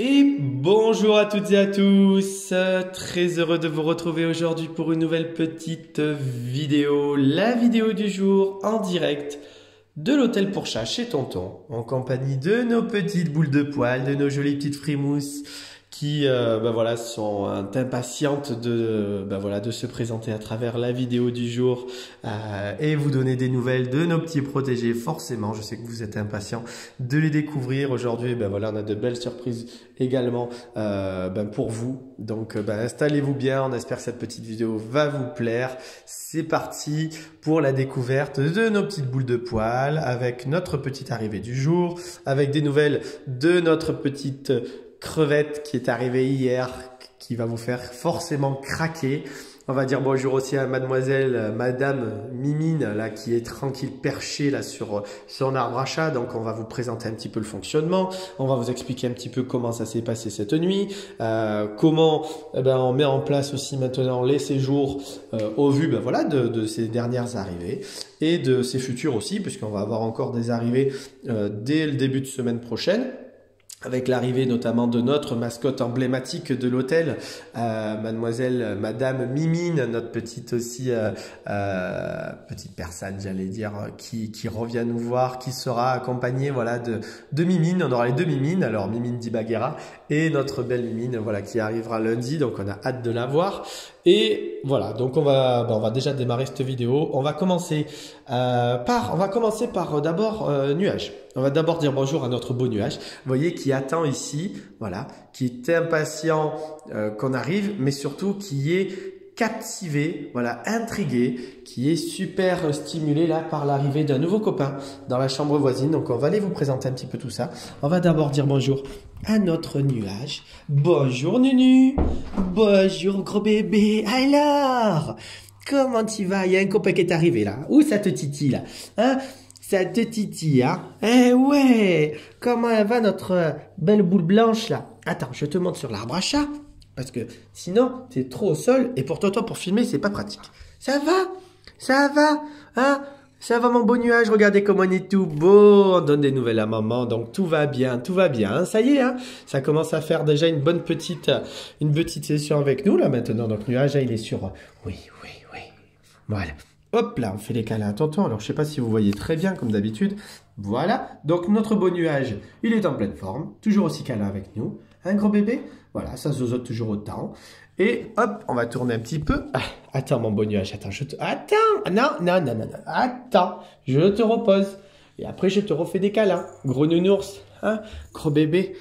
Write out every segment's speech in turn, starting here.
Et bonjour à toutes et à tous, très heureux de vous retrouver aujourd'hui pour une nouvelle petite vidéo, la vidéo du jour en direct de l'hôtel pour chat chez Tonton, en compagnie de nos petites boules de poils, de nos jolies petites frimousses qui voilà, sont impatientes de se présenter à travers la vidéo du jour et vous donner des nouvelles de nos petits protégés. Forcément, je sais que vous êtes impatients de les découvrir. Aujourd'hui, voilà, on a de belles surprises également pour vous. Donc installez-vous bien, on espère que cette petite vidéo va vous plaire. C'est parti pour la découverte de nos petites boules de poils avec notre petite arrivée du jour, avec des nouvelles de notre petite crevette qui est arrivée hier, qui va vous faire forcément craquer. On va dire bonjour aussi à mademoiselle, madame Mimine, là, qui est tranquille perchée là sur son arbre à chat. Donc, on va vous présenter un petit peu le fonctionnement. On va vous expliquer un petit peu comment ça s'est passé cette nuit, comment on met en place aussi maintenant les séjours au vu voilà, de ces dernières arrivées et de ces futures aussi, puisqu'on va avoir encore des arrivées dès le début de semaine prochaine, avec l'arrivée notamment de notre mascotte emblématique de l'hôtel, mademoiselle, madame Mimine, notre petite aussi, petite personne, j'allais dire, qui revient nous voir, qui sera accompagnée, voilà, de Mimine. On aura les deux Mimines, alors Mimine Dibaguera et notre belle Mimine, voilà, qui arrivera lundi, donc on a hâte de la voir. Et voilà, donc on va déjà démarrer cette vidéo. On va commencer par d'abord Nuage. On va d'abord dire bonjour à notre beau Nuage, vous voyez, qui attend ici, voilà, qui est impatient qu'on arrive, mais surtout qui est captivé, voilà, intrigué, qui est super stimulé là par l'arrivée d'un nouveau copain dans la chambre voisine. Donc on va aller vous présenter un petit peu tout ça. On va d'abord dire bonjour à notre Nuage. Bonjour Nunu, bonjour gros bébé. Alors, comment tu vas? Il y a un copain qui est arrivé là. Où ça te titille là, hein? Ça te titille, hein? Eh ouais! Comment elle va notre belle boule blanche là? Attends, je te monte sur l'arbre à chat. Parce que sinon, t'es trop au sol et pour toi, pour filmer, c'est pas pratique. Ça va? Ça va? Hein? Ça va mon beau Nuage? Regardez comment on est tout beau. On donne des nouvelles à maman, donc tout va bien, tout va bien. Hein? Ça y est, hein? Ça commence à faire déjà une petite session avec nous là maintenant. Donc Nuage, il est sur... Oui. Voilà. Hop là, on fait les câlins à Tonton. Alors, je ne sais pas si vous voyez très bien, comme d'habitude. Voilà. Donc, notre beau Nuage, il est en pleine forme. Toujours aussi câlin avec nous. Un gros bébé. Voilà, ça zozote toujours autant. Et hop, on va tourner un petit peu. Ah, attends, mon beau Nuage. Attends, Attends. Non. Attends. Je te repose. Et après, je te refais des câlins. Gros nounours. Hein? Gros bébé.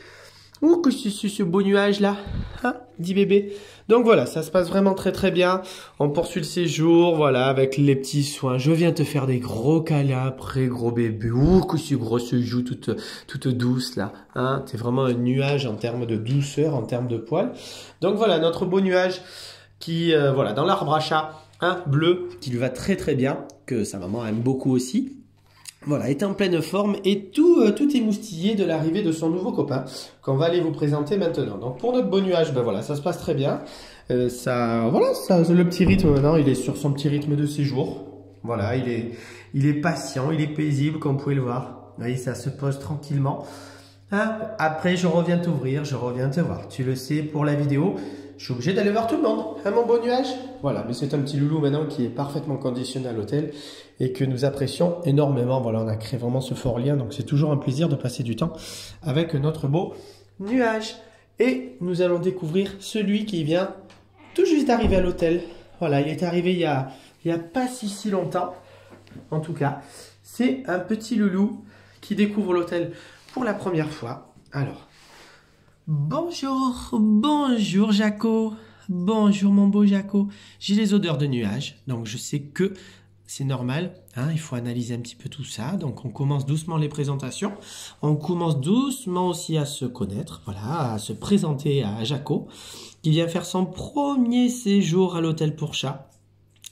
Ouh, que c'est ce beau Nuage là, hein, dit bébé. Donc voilà, ça se passe vraiment très bien. On poursuit le séjour, voilà, avec les petits soins. Je viens te faire des gros câlins après, gros bébé. Ouh, que c'est gros ce joue toute douce là, hein. T'es vraiment un nuage en termes de douceur, en termes de poils. Donc voilà, notre beau Nuage qui, voilà, dans l'arbre à chat, hein, bleu, qui lui va très bien, que sa maman aime beaucoup aussi. Voilà, est en pleine forme et tout émoustillé de l'arrivée de son nouveau copain qu'on va aller vous présenter maintenant. Donc pour notre beau Nuage, voilà, ça se passe très bien. Le petit rythme maintenant, il est sur son petit rythme de séjour. Voilà, il est patient, il est paisible, comme vous pouvez le voir. Vous voyez, ça se pose tranquillement. Hein? Après, je reviens t'ouvrir, je reviens te voir. Tu le sais, pour la vidéo, je suis obligé d'aller voir tout le monde. Hein, mon beau Nuage? Voilà, mais c'est un petit loulou maintenant qui est parfaitement conditionné à l'hôtel et que nous apprécions énormément. Voilà, on a créé vraiment ce fort lien, donc c'est toujours un plaisir de passer du temps avec notre beau Nuage. Et nous allons découvrir celui qui vient tout juste d'arriver à l'hôtel. Voilà, il est arrivé il y a pas si longtemps. En tout cas, c'est un petit loulou qui découvre l'hôtel pour la première fois. Alors, bonjour Jaco. Bonjour mon beau Jaco. J'ai les odeurs de Nuage, donc je sais que c'est normal, hein, il faut analyser un petit peu tout ça. Donc on commence doucement les présentations. On commence doucement aussi à se connaître, voilà, à se présenter à Jaco, qui vient faire son premier séjour à l'hôtel pour chat.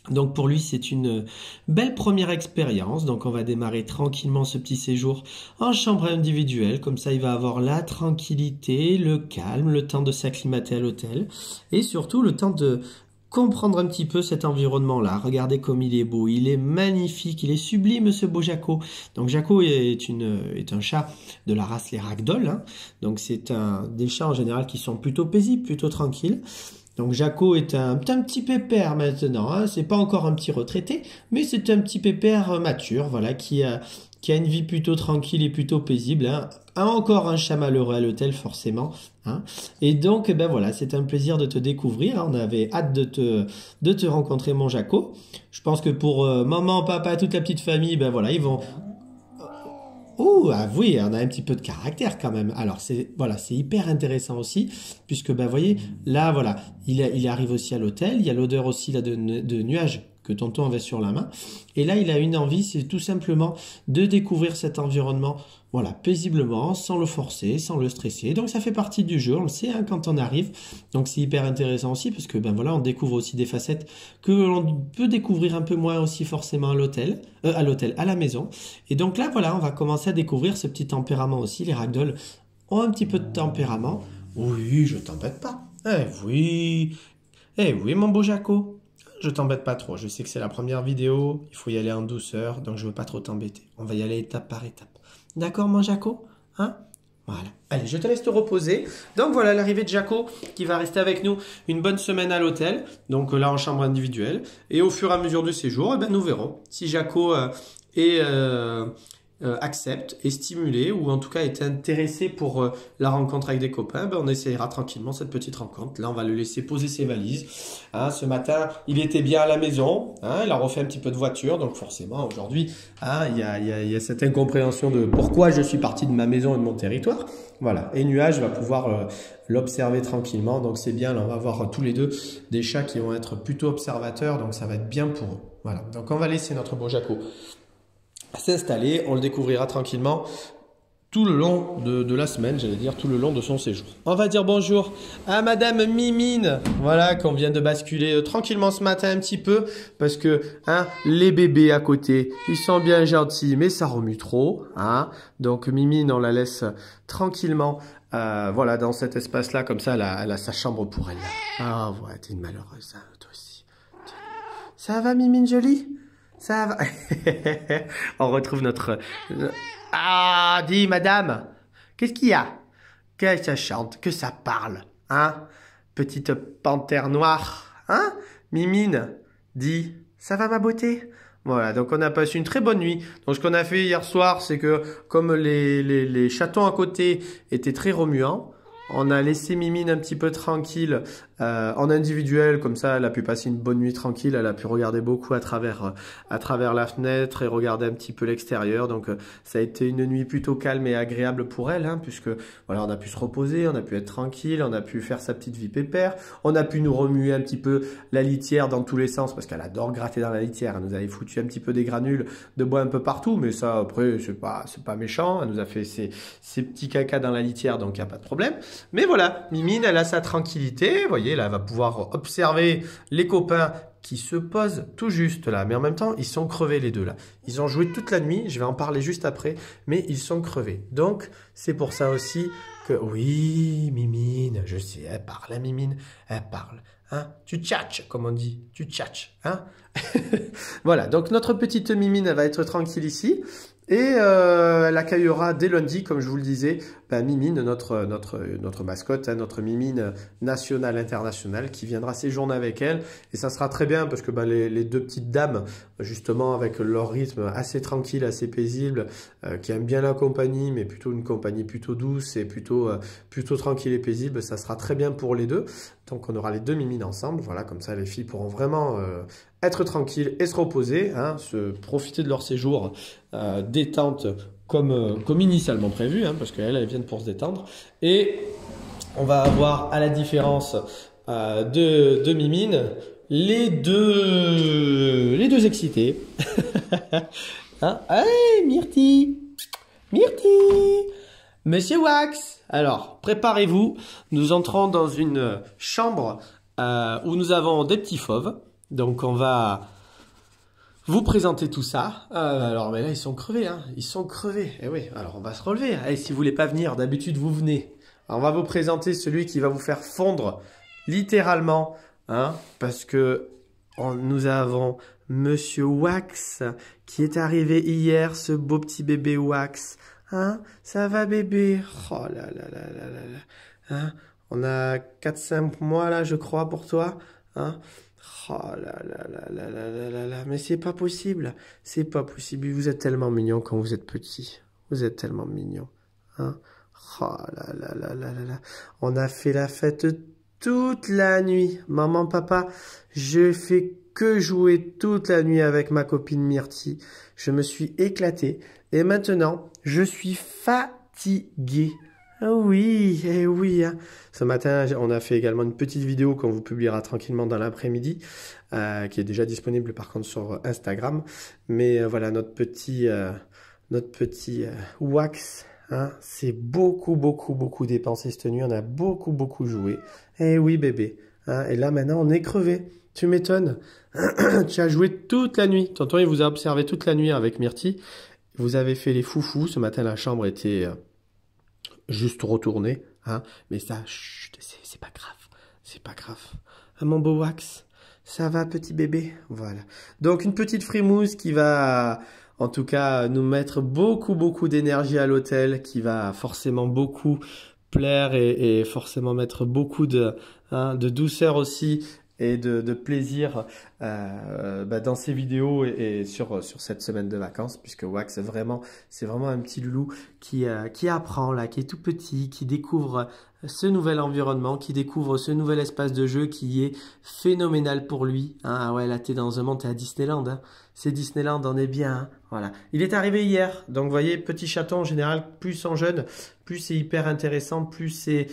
Donc pour lui, c'est une belle première expérience. Donc on va démarrer tranquillement ce petit séjour en chambre individuelle. Comme ça, il va avoir la tranquillité, le calme, le temps de s'acclimater à l'hôtel et surtout le temps de comprendre un petit peu cet environnement-là. Regardez comme il est beau, il est magnifique, il est sublime ce beau Jaco. Donc Jaco est un chat de la race les Ragdoll, hein. Donc c'est des chats en général qui sont plutôt paisibles, plutôt tranquilles. Donc Jaco est un petit pépère maintenant, hein. C'est pas encore un petit retraité, mais c'est un petit pépère mature, voilà, qui a une vie plutôt tranquille et plutôt paisible, hein. Encore un chat malheureux à l'hôtel forcément, hein. Et donc ben voilà, c'est un plaisir de te découvrir. On avait hâte de te rencontrer mon Jaco. Je pense que pour maman, papa, toute la petite famille, ben voilà, ils vont. Oh, ah oui, on a un petit peu de caractère quand même. Alors c'est hyper intéressant aussi, puisque ben voyez, là voilà, il arrive aussi à l'hôtel. Il y a l'odeur aussi là de nuages que tonton avait sur la main. Et là, il a une envie, c'est tout simplement de découvrir cet environnement, voilà, paisiblement, sans le forcer, sans le stresser. Donc ça fait partie du jeu, on le sait, hein, quand on arrive. Donc c'est hyper intéressant aussi, parce que ben voilà, on découvre aussi des facettes que l'on peut découvrir un peu moins aussi forcément à la maison. Et donc là, voilà, on va commencer à découvrir ce petit tempérament aussi. Les Ragdoll ont un petit peu de tempérament. Oui, je t'embête pas. Oui, mon beau Jaco. Je t'embête pas trop, je sais que c'est la première vidéo, il faut y aller en douceur, donc je veux pas trop t'embêter. On va y aller étape par étape. D'accord, mon Jaco? Hein? Voilà. Allez, je te laisse te reposer. Donc voilà l'arrivée de Jaco qui va rester avec nous une bonne semaine à l'hôtel. Donc là en chambre individuelle. Et au fur et à mesure du séjour, eh ben, nous verrons si Jaco accepte, est stimulé ou en tout cas est intéressé pour la rencontre avec des copains, ben on essayera tranquillement cette petite rencontre. Là, on va le laisser poser ses valises. Hein, ce matin, il était bien à la maison. Hein, il a refait un petit peu de voiture. Donc forcément, aujourd'hui, hein, il y a cette incompréhension de pourquoi je suis parti de ma maison et de mon territoire. Voilà. Et Nuage va pouvoir l'observer tranquillement. Donc c'est bien. Là, on va avoir tous les deux des chats qui vont être plutôt observateurs. Donc ça va être bien pour eux. Voilà. Donc on va laisser notre beau Jaco s'installer, on le découvrira tranquillement tout le long de la semaine, j'allais dire tout le long de son séjour. On va dire bonjour à Madame Mimine, voilà, qu'on vient de basculer tranquillement ce matin un petit peu, parce que hein, les bébés à côté, ils sont bien gentils, mais ça remue trop. Hein. Donc Mimine, on la laisse tranquillement, voilà, dans cet espace-là, comme ça, elle a sa chambre pour elle. Ah ouais, t'es une malheureuse, hein, toi aussi. Ça va Mimine jolie? Ça va. On retrouve notre... Ah, dis, madame, qu'est-ce qu'il y a? Que ça chante, que ça parle, hein? Petite panthère noire, hein? Mimine, dis, ça va ma beauté? Voilà, donc on a passé une très bonne nuit. Donc ce qu'on a fait hier soir, c'est que comme les chatons à côté étaient très remuants, on a laissé Mimine un petit peu tranquille en individuel, comme ça elle a pu passer une bonne nuit tranquille, elle a pu regarder beaucoup à travers la fenêtre et regarder un petit peu l'extérieur. Donc ça a été une nuit plutôt calme et agréable pour elle, hein, puisque voilà, on a pu se reposer, on a pu être tranquille, on a pu faire sa petite vie pépère, on a pu nous remuer un petit peu la litière dans tous les sens, parce qu'elle adore gratter dans la litière, elle nous avait foutu un petit peu des granules de bois un peu partout, mais ça après c'est pas méchant, elle nous a fait ses petits cacas dans la litière, donc il n'y a pas de problème. Mais voilà, Mimine, elle a sa tranquillité. Vous voyez, là, elle va pouvoir observer les copains qui se posent tout juste là. Mais en même temps, ils sont crevés les deux là. Ils ont joué toute la nuit, je vais en parler juste après, mais ils sont crevés. Donc, c'est pour ça aussi que... Oui, Mimine, je sais, elle parle, hein, Mimine, elle parle. Hein, tu tchatches, comme on dit, tu tchatches. Hein. Voilà, donc notre petite Mimine, elle va être tranquille ici. Et elle accueillera dès lundi, comme je vous le disais, ben Mimine, notre mascotte, hein, notre Mimine nationale, internationale, qui viendra séjourner avec elle. Et ça sera très bien parce que ben, les deux petites dames, justement, avec leur rythme assez tranquille, assez paisible, qui aiment bien la compagnie, mais plutôt une compagnie plutôt douce et plutôt tranquille et paisible, ça sera très bien pour les deux. Donc on aura les deux Mimines ensemble, voilà, comme ça les filles pourront vraiment être tranquilles et se reposer, hein, se profiter de leur séjour détente comme initialement prévu, hein, parce qu'elles viennent pour se détendre. Et on va avoir, à la différence de Mimine, les deux excités. Hein? Hey, Myrtille! Monsieur Wax! Alors, préparez-vous. Nous entrons dans une chambre où nous avons des petits fauves. Donc, on va vous présenter tout ça. Alors, mais là, ils sont crevés. Hein. Ils sont crevés. Eh oui, alors on va se relever. Hein. Et si vous voulez pas venir, d'habitude, vous venez. Alors, on va vous présenter celui qui va vous faire fondre littéralement hein, parce que nous avons Monsieur Wax qui est arrivé hier, ce beau petit bébé Wax. Hein, ça va bébé? Oh là là là là là là. Hein, on a 4-5 mois là, je crois, pour toi. Hein? Oh là là là là là là là là. Mais c'est pas possible. C'est pas possible. Vous êtes tellement mignon quand vous êtes petit. Vous êtes tellement mignon. Hein? Oh là là là là là là. On a fait la fête toute la nuit. Maman, papa, je fais que jouer toute la nuit avec ma copine Myrtille. Je me suis éclaté. Et maintenant, je suis fatigué. Ah oui, eh oui. Hein. Ce matin, on a fait également une petite vidéo qu'on vous publiera tranquillement dans l'après-midi, qui est déjà disponible par contre sur Instagram. Mais voilà, notre petit Wax, hein, c'est beaucoup dépensé cette nuit. On a beaucoup joué. Eh oui, bébé. Hein, et là, maintenant, on est crevé. Tu m'étonnes. Tu as joué toute la nuit. Tonton, il vous a observé toute la nuit avec Myrtille. Vous avez fait les foufous. Ce matin, la chambre était juste retournée. Hein, mais ça, c'est pas grave. C'est pas grave. Ah, mon beau Wax, ça va, petit bébé? Voilà. Donc, une petite frimousse qui va, en tout cas, nous mettre beaucoup d'énergie à l'hôtel, qui va forcément beaucoup plaire et forcément mettre beaucoup de douceur aussi et de plaisir dans ces vidéos et sur cette semaine de vacances, puisque Wax c'est vraiment un petit loulou qui apprend là, qui est tout petit, qui découvre ce nouvel environnement, qui découvre ce nouvel espace de jeu qui est phénoménal pour lui. Hein, ah ouais, là t'es dans un monde, t'es à Disneyland. Hein. C'est Disneyland, on est bien. Hein. Voilà. Il est arrivé hier, donc vous voyez, petit chaton en général, plus ils sont jeunes, plus c'est hyper intéressant, plus c'est,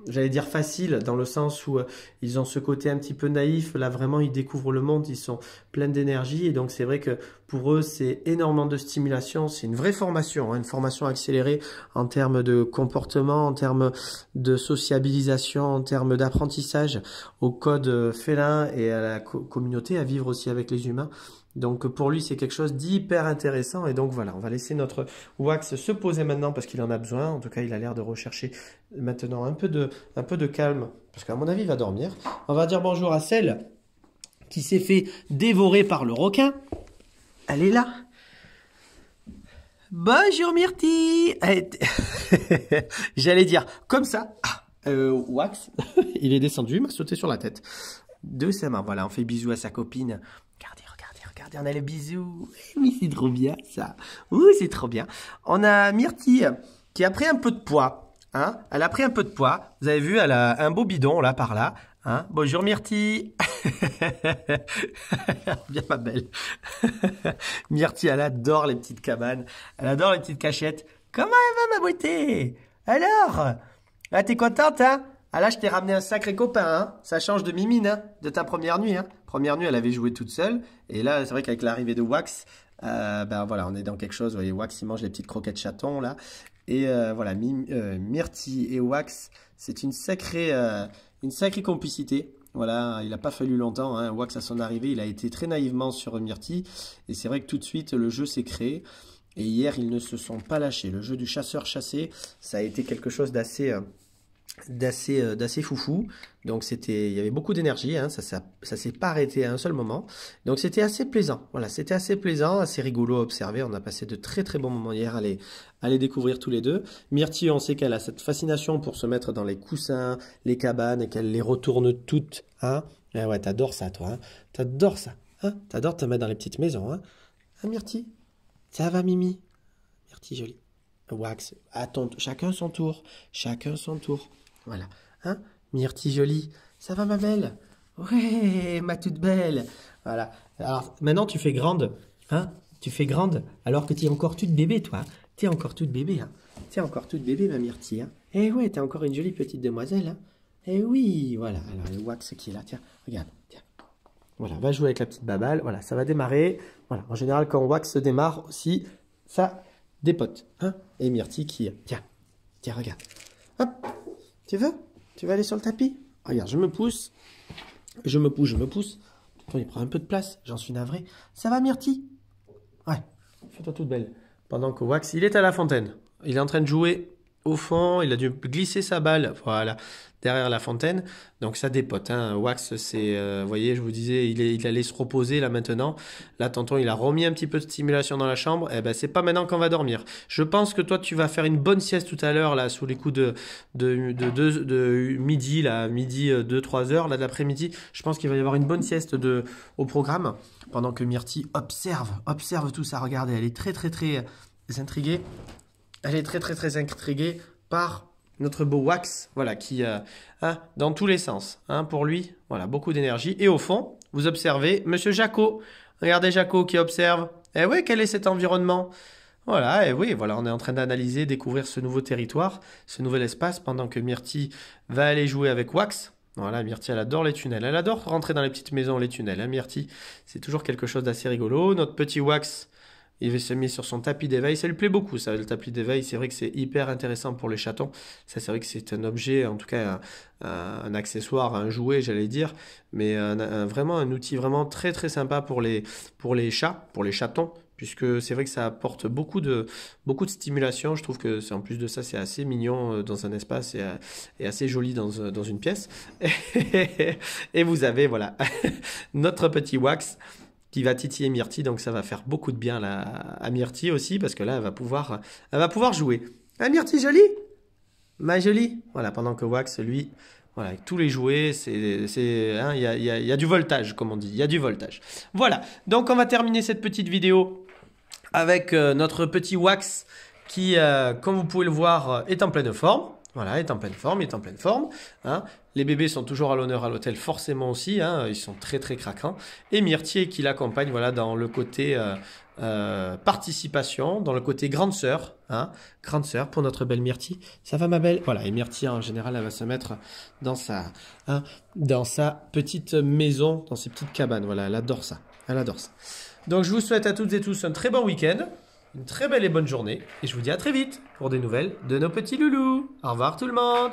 j'allais dire facile, dans le sens où ils ont ce côté un petit peu naïf. Là, vraiment, ils découvrent le monde, ils sont pleins d'énergie. Et donc, c'est vrai que pour eux, c'est énormément de stimulation. C'est une vraie formation, hein, une formation accélérée en termes de comportement, en termes de sociabilisation, en termes d'apprentissage au code félin et à la communauté, à vivre aussi avec les humains. Donc pour lui, c'est quelque chose d'hyper intéressant. Et donc voilà, on va laisser notre Wax se poser maintenant parce qu'il en a besoin. En tout cas, il a l'air de rechercher maintenant un peu de calme. Parce qu'à mon avis, il va dormir. On va dire bonjour à celle qui s'est fait dévorer par le requin. Elle est là. Bonjour Myrtille. J'allais dire comme ça. Wax, il est descendu, il m'a sauté sur la tête. De sa main. Voilà, on fait bisous à sa copine. Regardez, on a le bisou. Mais c'est trop bien, ça. Ouh, c'est trop bien. On a Myrtille qui a pris un peu de poids. Hein, elle a pris un peu de poids. Vous avez vu, elle a un beau bidon, là, par là. Hein, bonjour, Myrtille. Bien, ma belle. Myrtille, elle adore les petites cabanes. Elle adore les petites cachettes. Comment elle va, ma beauté? Alors, là, t'es contente, hein? Ah là, je t'ai ramené un sacré copain, hein. Ça change de Mimine, hein, de ta première nuit, hein. Première nuit, elle avait joué toute seule. Et là, c'est vrai qu'avec l'arrivée de Wax, voilà, on est dans quelque chose. Vous voyez, Wax, il mange les petites croquettes chatons, là. Et voilà, Myrtille et Wax, c'est une sacrée complicité. Voilà, il n'a pas fallu longtemps, hein. Wax, à son arrivée, il a été très naïvement sur Myrtille. Et c'est vrai que tout de suite, le jeu s'est créé. Et hier, ils ne se sont pas lâchés. Le jeu du chasseur-chassé, ça a été quelque chose d'assez foufou. Donc il y avait beaucoup d'énergie, hein, ça s'est pas arrêté à un seul moment. Donc c'était assez plaisant. Voilà, c'était assez plaisant, assez rigolo à observer. On a passé de très bons moments hier à les découvrir tous les deux. Myrtille, on sait qu'elle a cette fascination pour se mettre dans les coussins, les cabanes et qu'elle les retourne toutes. Hein. Ah ouais, t'adores ça, toi. Hein. T'adores ça. Hein. T'adores te mettre dans les petites maisons. Hein, hein Myrtille? Ça va, Mimi? Myrtille, jolie. Wax, attends, chacun son tour. Chacun son tour. Voilà. Hein, Myrtille jolie. Ça va, ma belle? Ouais, ma toute belle. Voilà. Alors, maintenant, tu fais grande. Hein? Tu fais grande alors que tu es encore toute bébé, toi. Tu es encore toute bébé. Hein? Tu es encore toute bébé, ma Myrtille. Hein? Eh ouais, tu es encore une jolie petite demoiselle. Hein? Eh oui, voilà. Alors, le Wax qui est là. Tiens, regarde. Tiens. Voilà, va jouer avec la petite babale. Voilà, ça va démarrer. Voilà. En général, quand Wax se démarre aussi, ça dépote. Hein? Et Myrtille qui... Tiens, regarde. Hop. Tu veux aller sur le tapis? Regarde, je me pousse. Il prend un peu de place, j'en suis navré. Ça va, Myrtille? Ouais, fais-toi toute belle. Pendant que Wax, il est à la fontaine. Il est en train de jouer au fond, il a dû glisser sa balle. Voilà, derrière la fontaine. Donc ça dépote, hein. Wax, c'est, vous voyez, je vous disais, il allait se reposer là maintenant. Là, tonton, il a remis un petit peu de stimulation dans la chambre. Eh ben, c'est pas maintenant qu'on va dormir. Je pense que toi, tu vas faire une bonne sieste tout à l'heure, là, sous les coups de midi, là, midi 2-3 heures, là, d'après-midi. Je pense qu'il va y avoir une bonne sieste au programme. Pendant que Myrtille observe tout ça. Regardez, elle est très intriguée. Elle est très intriguée par notre beau Wax, voilà, qui dans tous les sens, hein, pour lui, voilà, beaucoup d'énergie. Et au fond, vous observez Monsieur Jaco. Regardez Jaco qui observe. Eh oui, quel est cet environnement? Voilà, et oui, voilà, on est en train d'analyser, découvrir ce nouveau territoire, ce nouvel espace, pendant que Myrtille va aller jouer avec Wax. Voilà, Myrtille, elle adore les tunnels. Elle adore rentrer dans les petites maisons, les tunnels. Hein, Myrtille, c'est toujours quelque chose d'assez rigolo. Notre petit Wax, il va se mettre sur son tapis d'éveil. Ça lui plaît beaucoup, ça, le tapis d'éveil. C'est vrai que c'est hyper intéressant pour les chatons. Ça, c'est vrai que c'est un objet, en tout cas, un accessoire, un jouet, j'allais dire. Mais vraiment un outil vraiment très sympa pour les chats, pour les chatons. Puisque c'est vrai que ça apporte beaucoup de stimulation. Je trouve que en plus de ça, c'est assez mignon dans un espace et assez joli dans une pièce. Et vous avez, voilà, notre petit Wax qui va titiller Myrtille, donc ça va faire beaucoup de bien là, à Myrtille aussi, parce que là, elle va pouvoir jouer. Ah, Myrtille, jolie? Ma jolie? Voilà, pendant que Wax, lui, voilà, avec tous les jouets, hein, il y a du voltage, comme on dit, il y a du voltage. Voilà, donc on va terminer cette petite vidéo avec notre petit Wax qui, comme vous pouvez le voir, est en pleine forme. Voilà, est en pleine forme, hein. Les bébés sont toujours à l'honneur à l'hôtel, forcément aussi, hein. Ils sont très craquants. Et Myrtille qui l'accompagne, voilà, dans le côté participation, dans le côté grande sœur, hein. Grande sœur pour notre belle Myrtille. Ça va, ma belle? Voilà, et Myrtille, en général, elle va se mettre dans sa petite maison, dans ses petites cabanes. Voilà, elle adore ça. Elle adore ça. Donc, je vous souhaite à toutes et tous un très bon week-end. Une très belle et bonne journée. Et je vous dis à très vite pour des nouvelles de nos petits loulous. Au revoir tout le monde.